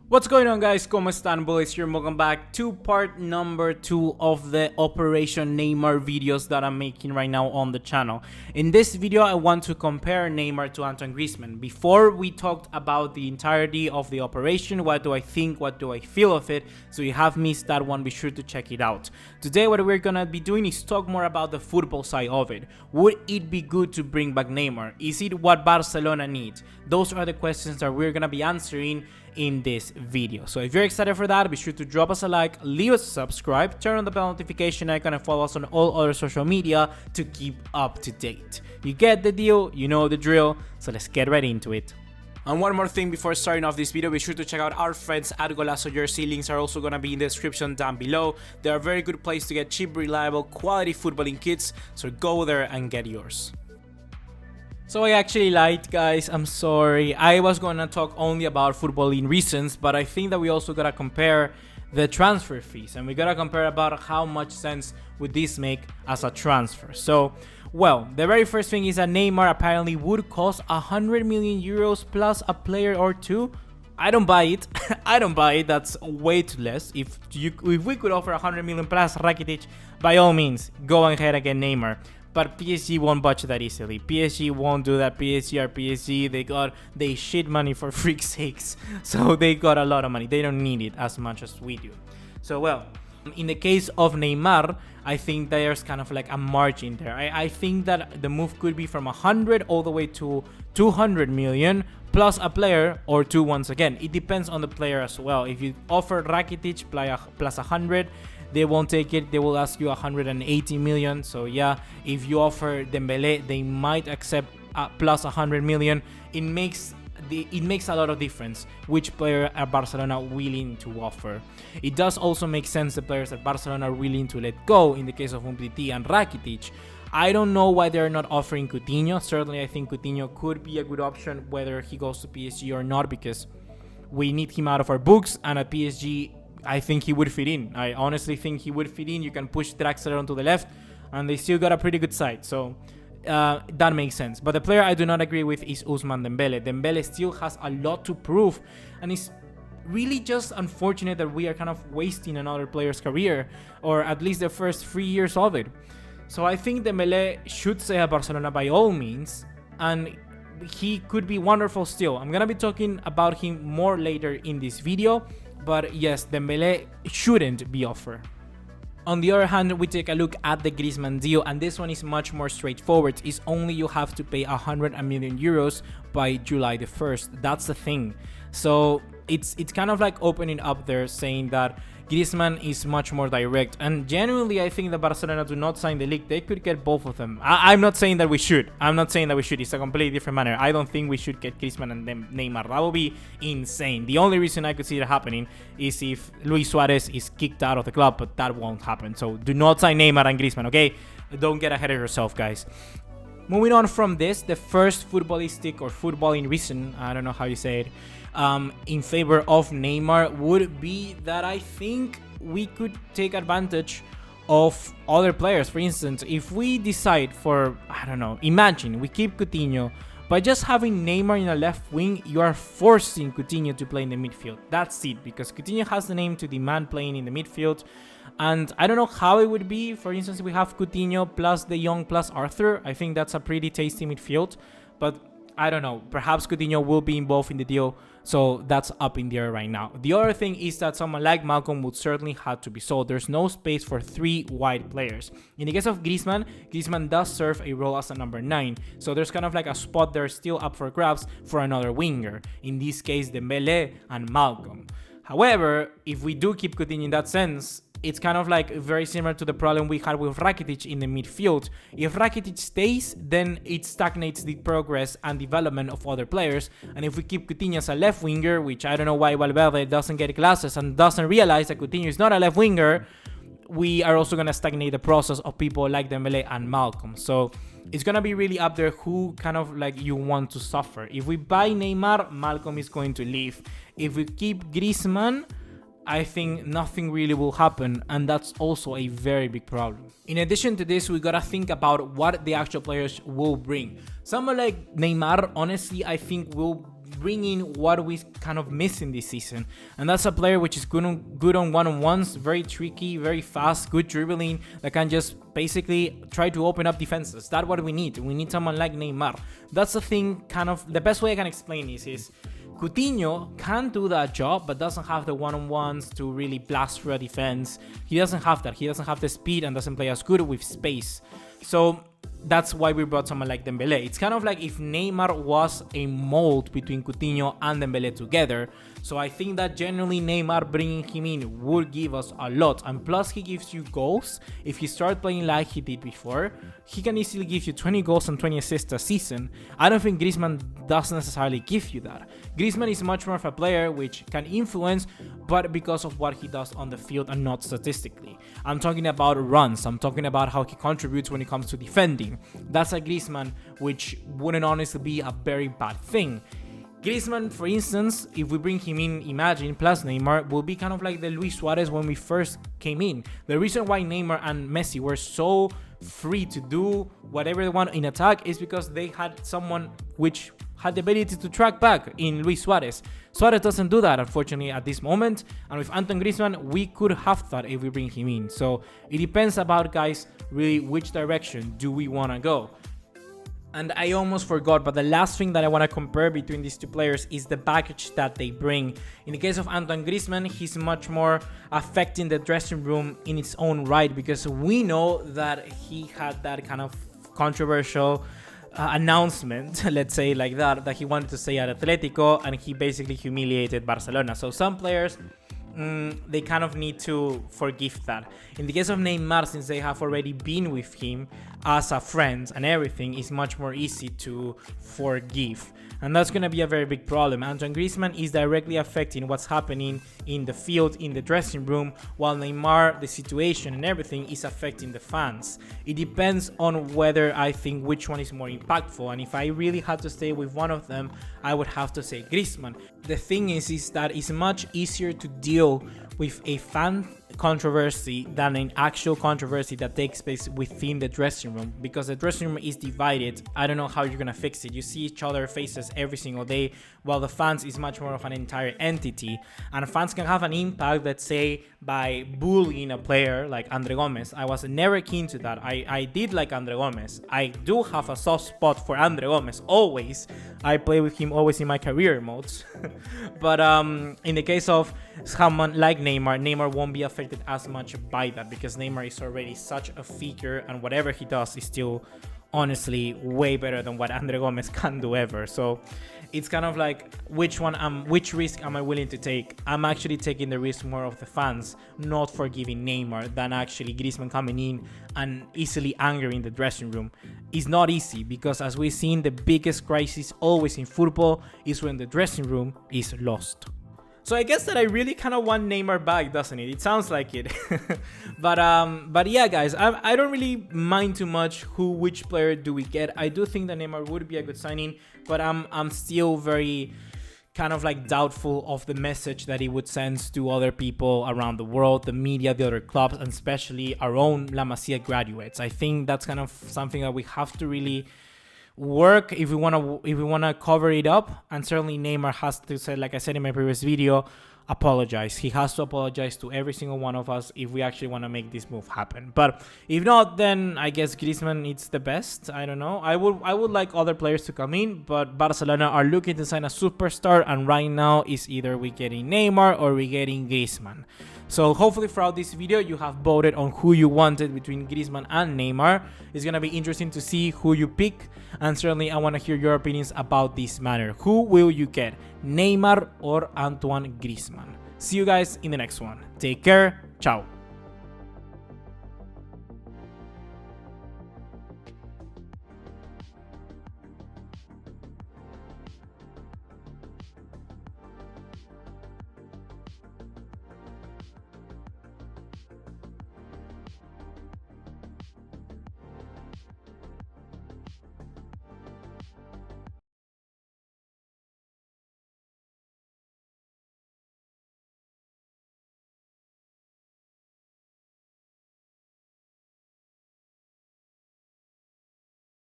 What's going on, guys? ¿Cómo están, boys? Here, welcome back to part number 2 of the Operation Neymar videos that I'm making right now on the channel. In this video, I want to compare Neymar to Antoine Griezmann. Before we talked about the entirety of the operation, what do I think, what do I feel of it? So you have missed that one, be sure to check it out. Today, what we're gonna be doing is talk more about the football side of it. Would it be good to bring back Neymar? Is it what Barcelona needs? Those are the questions that we're gonna be answering in this video. So if you're excited for that, be sure to drop us a like, leave us a subscribe, turn on the bell notification icon, and follow us on all other social media to keep up to date. You get the deal, you know the drill, so let's get right into it. And one more thing before starting off this video, be sure to check out our friends at Golazo Jersey. Links are also going to be in the description down below. They are a very good place to get cheap, reliable, quality footballing kits, so go there and get yours. So I actually lied, guys, I'm sorry. I was gonna talk only about footballing reasons, but I think that we also gotta compare the transfer fees, and we gotta compare about how much sense would this make as a transfer. So, well, the very first thing is that Neymar apparently would cost 100 million euros plus a player or two. I don't buy it. I don't buy it. That's way too less. If we could offer 100 million plus Rakitic, by all means, go ahead and get Neymar. But PSG won't budge that easily. PSG won't do that. PSG are PSG. They shit money for freak's sakes. So they got a lot of money. They don't need it as much as we do. So, well, in the case of Neymar, I think there's kind of like a margin there. I think that the move could be from 100 all the way to 200 million plus a player or two once again. It depends on the player as well. If you offer Rakitic plus 100, they won't take it. They will ask you 180 million. So yeah, if you offer Dembele, they might accept plus 100 million. It makes a lot of difference which player are Barcelona willing to offer. It does also make sense the players that Barcelona are willing to let go. In the case of Umtiti and Rakitic, I don't know why they're not offering Coutinho. Certainly, I think Coutinho could be a good option whether he goes to PSG or not, because we need him out of our books, and at PSG, I think he would fit in. I honestly think he would fit in. You can push Draxler onto the left, and they still got a pretty good side. So that makes sense. But the player I do not agree with is Ousmane Dembele. Dembele still has a lot to prove, and it's really just unfortunate that we are kind of wasting another player's career, or at least the first 3 years of it. So I think Dembele should stay at Barcelona by all means, and he could be wonderful still. I'm gonna be talking about him more later in this video. But yes, Dembele shouldn't be offered. On the other hand, we take a look at the Griezmann deal, and this one is much more straightforward. It's only you have to pay 100 million euros by July the 1st. That's the thing. So it's kind of like opening up there, saying that Griezmann is much more direct. And genuinely, I think that Barcelona do not sign the league. They could get both of them. I'm not saying that we should. It's a completely different manner. I don't think we should get Griezmann and then Neymar. That would be insane. The only reason I could see it happening is if Luis Suarez is kicked out of the club, but that won't happen. So do not sign Neymar and Griezmann, okay? Don't get ahead of yourself, guys. Moving on from this, the first footballistic or footballing reason, I don't know how you say it, in favor of Neymar would be that I think we could take advantage of other players. For instance, if we decide for, I don't know, imagine we keep Coutinho, by just having Neymar in a left wing, you are forcing Coutinho to play in the midfield. That's it, because Coutinho has the name to demand playing in the midfield. And I don't know how it would be. For instance, we have Coutinho plus De Jong plus Arthur. I think that's a pretty tasty midfield. But I don't know. Perhaps Coutinho will be involved in the deal. So that's up in the air right now. The other thing is that someone like Malcolm would certainly have to be sold. There's no space for 3 wide players. In the case of Griezmann, Griezmann does serve a role as a number 9. So there's kind of like a spot there still up for grabs for another winger. In this case, Dembele and Malcolm. However, if we do keep Coutinho in that sense, it's kind of like very similar to the problem we had with Rakitic in the midfield. If Rakitic stays, then it stagnates the progress and development of other players. And if we keep Coutinho as a left winger, which I don't know why Valverde doesn't get classes and doesn't realize that Coutinho is not a left winger, we are also going to stagnate the process of people like Dembele and Malcolm. So it's going to be really up there who kind of like you want to suffer. If we buy Neymar, Malcolm is going to leave. If we keep Griezmann, I think nothing really will happen, and that's also a very big problem. In addition to this, we gotta think about what the actual players will bring. Someone like Neymar, honestly, I think will bringing what we kind of missing this season, and that's a player which is good on one-on-ones, very tricky, very fast, good dribbling, that can just basically try to open up defenses. That's what we need. We need someone like Neymar. That's the thing, kind of the best way I can explain this is Coutinho can do that job, but doesn't have the one-on-ones to really blast through a defense. He doesn't have that. He doesn't have the speed and doesn't play as good with space. So that's why we brought someone like Dembele. It's kind of like if Neymar was a mold between Coutinho and Dembele together. So I think that generally Neymar bringing him in would give us a lot. And plus he gives you goals. If he starts playing like he did before, he can easily give you 20 goals and 20 assists a season. I don't think Griezmann does necessarily give you that. Griezmann is much more of a player which can influence, but because of what he does on the field and not statistically. I'm talking about runs. I'm talking about how he contributes when it comes to defending. That's a Griezmann which wouldn't honestly be a very bad thing. Griezmann, for instance, if we bring him in, imagine, plus Neymar, will be kind of like the Luis Suarez when we first came in. The reason why Neymar and Messi were so free to do whatever they want in attack is because they had someone which had the ability to track back in Luis Suarez. Suarez doesn't do that, unfortunately, at this moment. And with Antoine Griezmann, we could have that if we bring him in. So it depends about, guys, really which direction do we want to go. And I almost forgot, but the last thing that I want to compare between these two players is the baggage that they bring. In the case of Antoine Griezmann, he's much more affecting the dressing room in its own right, because we know that he had that kind of controversial announcement, let's say like that he wanted to stay at Atletico, and he basically humiliated Barcelona. So some players, they kind of need to forgive that. In the case of Neymar, since they have already been with him as a friend and everything, it's much more easy to forgive. And that's going to be a very big problem. Antoine Griezmann is directly affecting what's happening in the field, in the dressing room, while Neymar, the situation and everything is affecting the fans. It depends on whether I think which one is more impactful. And if I really had to stay with one of them, I would have to say Griezmann. The thing is that it's much easier to deal with a fan controversy than an actual controversy that takes place within the dressing room, because the dressing room is divided. I don't know how you're gonna fix it. You see each other's faces every single day, while the fans is much more of an entire entity, and fans can have an impact, let's say, by bullying a player like Andre Gomez. I was never keen to that. I did like Andre Gomez. I do have a soft spot for Andre Gomez, always. I play with him always in my career modes. But in the case of someone like Neymar won't be affected as much by that, because Neymar is already such a figure, and whatever he does is still honestly way better than what Andre Gomez can do ever. So it's kind of like which risk am I willing to take? I'm actually taking the risk more of the fans not forgiving Neymar than actually Griezmann coming in and easily angering the dressing room. It's not easy, because as we've seen, the biggest crisis always in football is when the dressing room is lost. So I guess that I really kind of want Neymar back, doesn't it? It sounds like it. but yeah, guys, I don't really mind too much which player do we get. I do think that Neymar would be a good signing, but I'm still very kind of like doubtful of the message that he would send to other people around the world, the media, the other clubs, and especially our own La Masia graduates. I think that's kind of something that we have to really work if we want to cover it up. And certainly Neymar has to say, like I said in my previous video, apologize. He has to apologize to every single one of us if we actually want to make this move happen. But if not, then I guess Griezmann is the best. I don't know. I would like other players to come in, but Barcelona are looking to sign a superstar, and right now is either we getting Neymar or we getting Griezmann. So hopefully throughout this video you have voted on who you wanted between Griezmann and Neymar. It's gonna be interesting to see who you pick, and certainly I want to hear your opinions about this matter. Who will you get, Neymar or Antoine Griezmann? See you guys in the next one. Take care. Ciao.